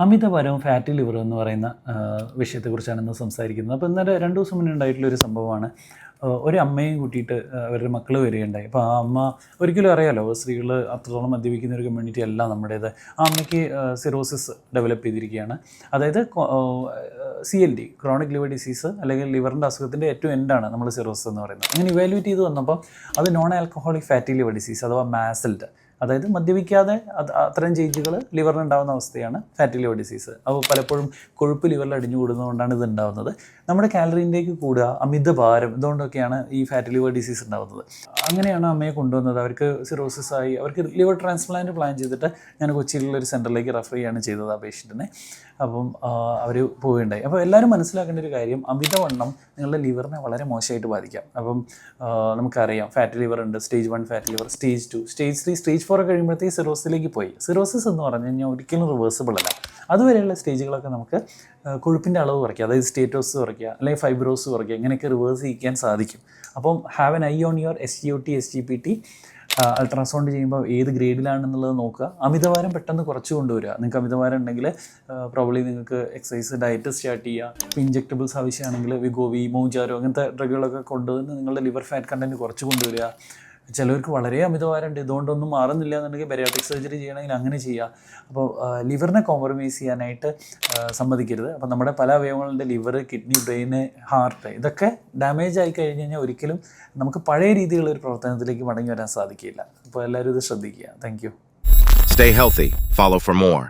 അമിതഭാരവും fatty liver എന്ന് പറയുന്ന വിഷയത്തെക്കുറിച്ചാണ് ഇന്ന് സംസാരിക്കുന്നത്. അപ്പോൾ ഇന്നലെ 2 ദിവസം മുന്നേ ഉണ്ടായിട്ടുള്ളൊരു സംഭവമാണ്. ഒരു അമ്മയും കൂട്ടിയിട്ട് അവരുടെ മക്കൾ വരികയുണ്ടായി. അപ്പോൾ ആ അമ്മ ഒരിക്കലും അറിയാലോ, സ്ത്രീകൾ അത്രത്തോളം മദ്യപിക്കുന്ന ഒരു കമ്മ്യൂണിറ്റി അല്ല നമ്മുടേത്. ആ അമ്മയ്ക്ക് സിറോസിസ് ഡെവലപ്പ് ചെയ്തിരിക്കുകയാണ്. അതായത് CLD, ക്രോണിക് ലിവർ ഡിസീസ്, അല്ലെങ്കിൽ ലിവറിൻ്റെ അസുഖത്തിൻ്റെ ഏറ്റവും എൻഡാണ് നമ്മൾ സിറോസിസ് എന്ന് പറയുന്നത്. അങ്ങനെ ഇവാലുവേറ്റ് ചെയ്ത് വന്നപ്പോൾ അത് non alcoholic fatty liver disease അഥവാ മാസൽഡ്, അതായത് മദ്യപിക്കാതെ അത്തരം ചേഞ്ചുകൾ ലിവറിന് ഉണ്ടാകുന്ന അവസ്ഥയാണ് ഫാറ്റി ലിവർ ഡിസീസ്. അപ്പോൾ പലപ്പോഴും കൊഴുപ്പ് ലിവറിൽ അടിഞ്ഞു കൂടുന്നതുകൊണ്ടാണ് ഇത് ഉണ്ടാകുന്നത്. നമ്മുടെ കാലറി ഇൻടേക്ക് കൂടുക, അമിതഭാരം, ഇതുകൊണ്ടൊക്കെയാണ് ഈ ഫാറ്റി ലിവർ ഡിസീസ് ഉണ്ടാകുന്നത്. അങ്ങനെയാണ് അമ്മയെ കൊണ്ടുവന്നത്. അവർക്ക് സിറോസിസ് ആയി. അവർക്ക് ലിവർ ട്രാൻസ്പ്ലാന്റ് പ്ലാൻ ചെയ്തിട്ട് ഞാൻ കൊച്ചിയിലുള്ള ഒരു സെൻറ്ററിലേക്ക് റെഫർ ചെയ്യാണ് ചെയ്തത് ആ പേഷ്യൻറ്റിനെ. അപ്പം അവർ പോവുകയുണ്ടായി. അപ്പോൾ എല്ലാവരും മനസ്സിലാക്കേണ്ട ഒരു കാര്യം, അമിതവണ്ണം നിങ്ങളുടെ ലിവറിനെ വളരെ മോശമായിട്ട് ബാധിക്കാം. അപ്പം നമുക്കറിയാം, ഫാറ്റി ലിവർ ഉണ്ട്, stage 1 fatty liver, stage 2, stage 3, stage 4 കഴിയുമ്പോഴത്തേക്ക് സിറോസിലേക്ക് പോയി. സിറോസിസ് എന്ന് പറഞ്ഞു കഴിഞ്ഞാൽ ഒരിക്കലും റിവേഴ്സിബിൾ അല്ല. അതുവരെയുള്ള സ്റ്റേജുകളൊക്കെ നമുക്ക് കൊഴുപ്പിൻ്റെ അളവ് കുറയ്ക്കുക, അതായത് സ്റ്റേറ്റോസ് കുറയ്ക്കുക, അല്ലെങ്കിൽ ഫൈബ്രോസ് കുറയ്ക്കുക, ഇങ്ങനെയൊക്കെ റിവേഴ്സ് ചെയ്യിക്കാൻ സാധിക്കും. അപ്പം have an I on your SGOT, SGPT. Ultrasound ചെയ്യുമ്പോൾ ഏത് ഗ്രേഡിലാണെന്നുള്ളത് നോക്കുക. അമിതഭാരം പെട്ടെന്ന് കുറച്ച് കൊണ്ടുവരിക. നിങ്ങൾക്ക് അമിതഭാരം ഉണ്ടെങ്കിൽ പ്രോബ്ലി നിങ്ങൾക്ക് എക്സസൈസ്, ഡയറ്റ് സ്റ്റാർട്ട് ചെയ്യുക. ഇപ്പോൾ ഇഞ്ചെക്റ്റബിൾസ് ആവശ്യമാണെങ്കിൽ വിഗോവി, മൗജാരോ അങ്ങനത്തെ ഡ്രഗുകളൊക്കെ കൊണ്ടുവന്ന് നിങ്ങളുടെ ലിവർ ഫാറ്റ് കണ്ടൻറ്റ് കുറച്ച് കൊണ്ടുവരിക. ചിലവർക്ക് വളരെ അമിതഭാരമുണ്ട്, ഇതുകൊണ്ടൊന്നും മാറുന്നില്ല എന്നുണ്ടെങ്കിൽ ബെറിയാട്രിക് സർജറി ചെയ്യണമെങ്കിൽ അങ്ങനെ ചെയ്യുക. അപ്പോൾ ലിവറിനെ കോംപ്രമൈസ് ചെയ്യാനായിട്ട് സമ്മതിക്കരുത്. അപ്പോൾ നമ്മുടെ പല അവയവങ്ങളുടെ ലിവർ, കിഡ്നി, ബ്രെയിന്, ഹാർട്ട്, ഇതൊക്കെ ഡാമേജ് ആയി കഴിഞ്ഞ് കഴിഞ്ഞാൽ ഒരിക്കലും നമുക്ക് പഴയ രീതിയിലുള്ള ഒരു പ്രവർത്തനത്തിലേക്ക് മടങ്ങി വരാൻ സാധിക്കില്ല. അപ്പോൾ എല്ലാവരും ഇത് ശ്രദ്ധിക്കുക. Thank you. Stay healthy. Follow for more.